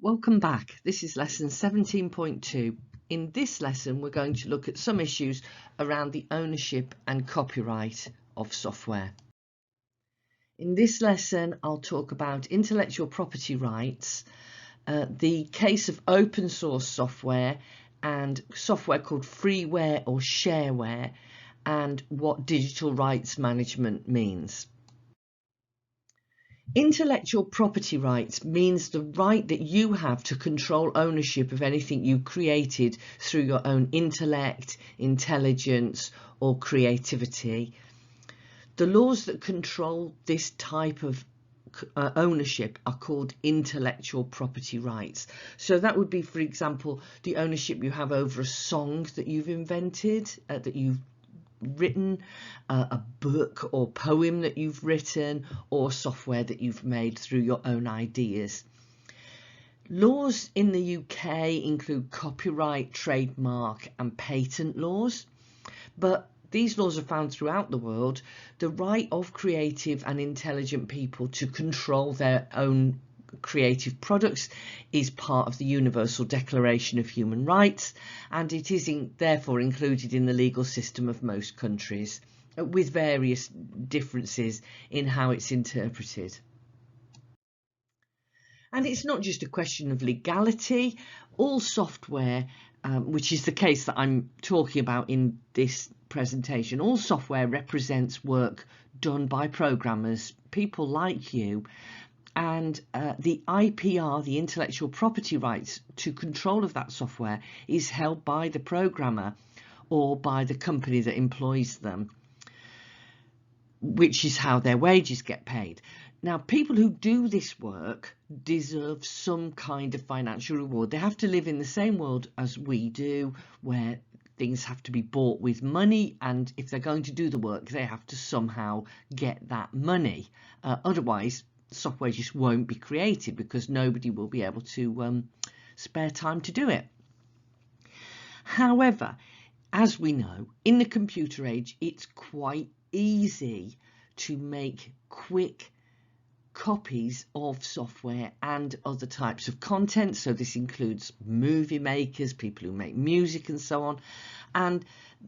Welcome back. This is lesson 17.2. In this lesson, we're going to look at some issues around the ownership and copyright of software. In this lesson, I'll talk about intellectual property rights, the case of open source software and software called freeware or shareware, and what digital rights management means. Intellectual property rights means the right that you have to control ownership of anything you created through your own intellect, intelligence, or creativity. The laws that control this type of ownership are called intellectual property rights. So that would be, for example, the ownership you have over a song that you've invented, that you've written, a book or poem that you've written, or software that you've made through your own ideas. Laws in the UK include copyright, trademark and patent laws, but these laws are found throughout the world. The right of creative and intelligent people to control their own creative products is part of the Universal Declaration of Human Rights, and it is therefore included in the legal system of most countries, with various differences in how it's interpreted. And it's not just a question of legality. All software, which is the case that I'm talking about in this presentation, all software represents work done by programmers, people like you, and the IPR, the intellectual property rights to control of that software, is held by the programmer or by the company that employs them, which is how their wages get paid. Now, people who do this work deserve some kind of financial reward. They have to live in the same world as we do, where things have to be bought with money, and if they're going to do the work, they have to somehow get that money. Otherwise, software just won't be created because nobody will be able to spare time to do it. However, as we know, in the computer age, it's quite easy to make quick copies of software and other types of content. So this includes movie makers, people who make music and so on. And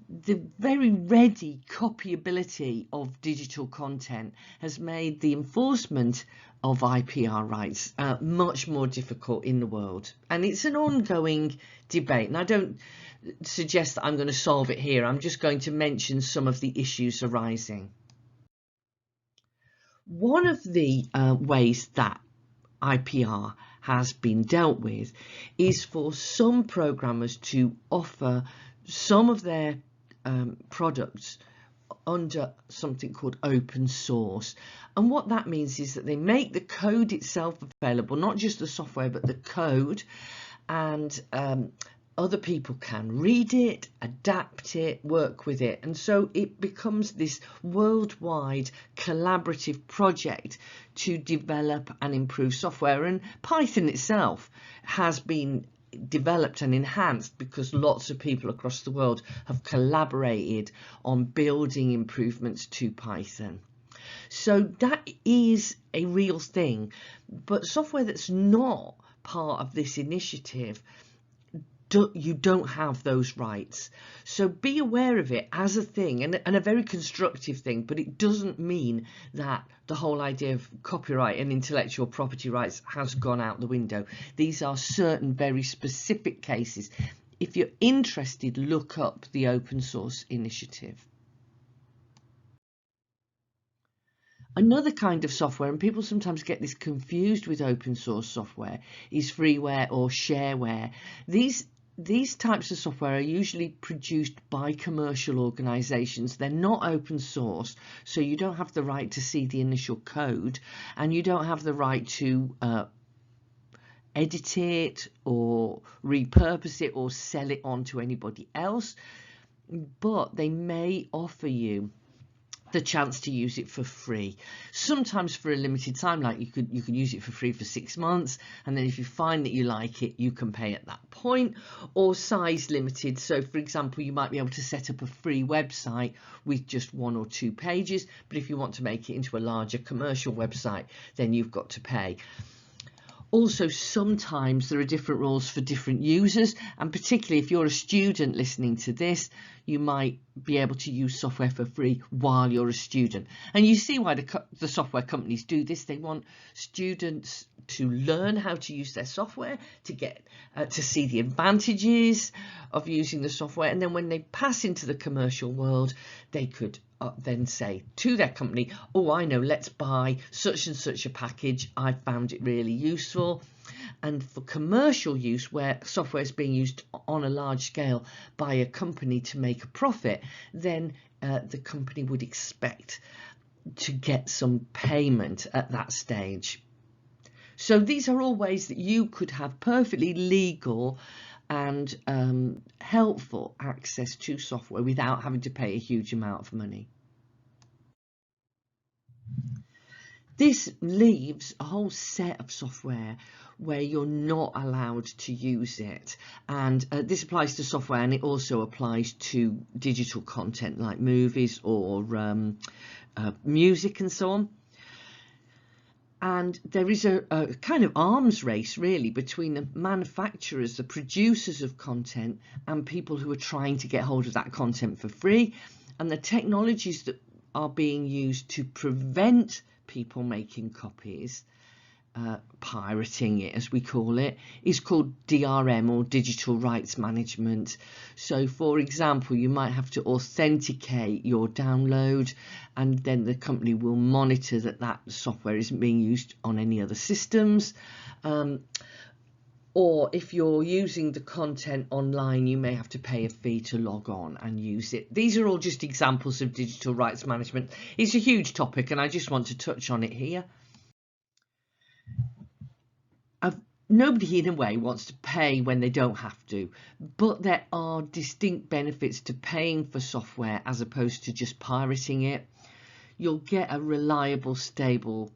the very ready copyability of digital content has made the enforcement of IPR rights much more difficult in the world. And it's an ongoing debate. And I don't suggest that I'm going to solve it here. I'm just going to mention some of the issues arising. One of the ways that IPR has been dealt with is for some programmers to offer some of their products under something called open source. And what that means is that they make the code itself available, not just the software, but the code, and other people can read it, adapt it, work with it. And so it becomes this worldwide collaborative project to develop and improve software. And Python itself has been developed and enhanced because lots of people across the world have collaborated on building improvements to Python. So that is a real thing. But software that's not part of this initiative, you don't have those rights. So be aware of it as a thing, and a very constructive thing, but it doesn't mean that the whole idea of copyright and intellectual property rights has gone out the window. These are certain very specific cases. If you're interested, look up the open source initiative. Another kind of software, and people sometimes get this confused with open source software, is freeware or shareware. These types of software are usually produced by commercial organisations. They're not open source, so you don't have the right to see the initial code, and you don't have the right to edit it or repurpose it or sell it on to anybody else, but they may offer you the chance to use it for free, sometimes for a limited time. Like you could use it for free for 6 months, and then if you find that you like it, you can pay at that point, or size limited. So for example, you might be able to set up a free website with just 1 or 2 pages, but if you want to make it into a larger commercial website, then you've got to pay. Also, sometimes there are different rules for different users, and particularly if you're a student listening to this, you might be able to use software for free while you're a student. And you see why the software companies do this. They want students to learn how to use their software, to get to see the advantages of using the software, and then when they pass into the commercial world, they could then say to their company, oh, I know, let's buy such and such a package, I found it really useful. And for commercial use, where software is being used on a large scale by a company to make a profit, then the company would expect to get some payment at that stage. So these are all ways that you could have perfectly legal and helpful access to software without having to pay a huge amount of money. This leaves a whole set of software where you're not allowed to use it, and this applies to software, and it also applies to digital content like movies or music and so on. And there is a kind of arms race really between the manufacturers, the producers of content, and people who are trying to get hold of that content for free. And the technologies that are being used to prevent people making copies, pirating it as we call it, is called DRM, or digital rights management. So for example, you might have to authenticate your download, and then the company will monitor that that software isn't being used on any other systems. Or if you're using the content online, you may have to pay a fee to log on and use it. These are all just examples of digital rights management. It's a huge topic, and I just want to touch on it here. Nobody in a way wants to pay when they don't have to, but there are distinct benefits to paying for software as opposed to just pirating it. You'll get a reliable, stable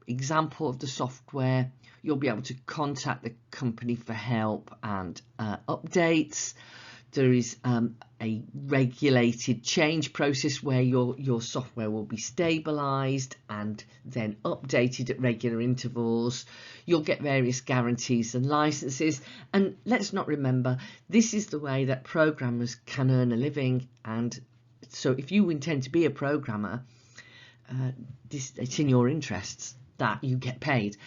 example of the software. You'll be able to contact the company for help and updates. There is a regulated change process where your software will be stabilized and then updated at regular intervals. You'll get various guarantees and licenses. And let's not remember, this is the way that programmers can earn a living. And so if you intend to be a programmer, it's in your interests that you get paid.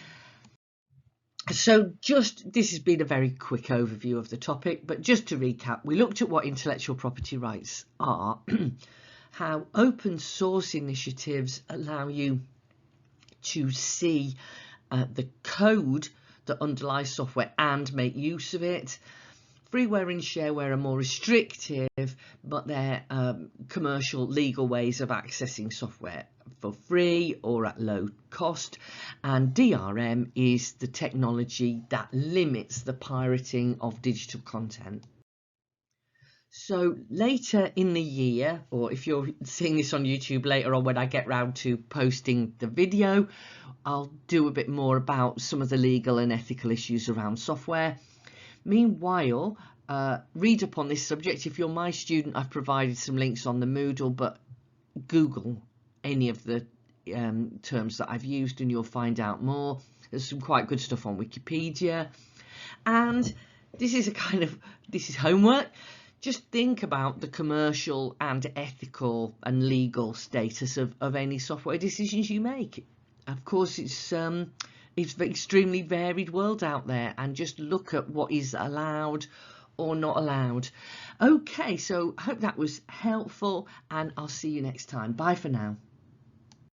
So this has been a very quick overview of the topic, but just to recap, we looked at what intellectual property rights are, how open source initiatives allow you to see the code that underlies software and make use of it. Freeware and shareware are more restrictive, but they're commercial, legal ways of accessing software for free or at low cost. And DRM is the technology that limits the pirating of digital content. So later in the year, or if you're seeing this on YouTube later on when I get round to posting the video, I'll do a bit more about some of the legal and ethical issues around software. Meanwhile, read up on this subject. If you're my student, I've provided some links on the Moodle, but Google any of the terms that I've used and you'll find out more. There's some quite good stuff on Wikipedia. And this is homework. Just think about the commercial and ethical and legal status of any software decisions you make. Of course, it's an extremely varied world out there, and just look at what is allowed or not allowed. Okay, so I hope that was helpful, and I'll see you next time. Bye for now.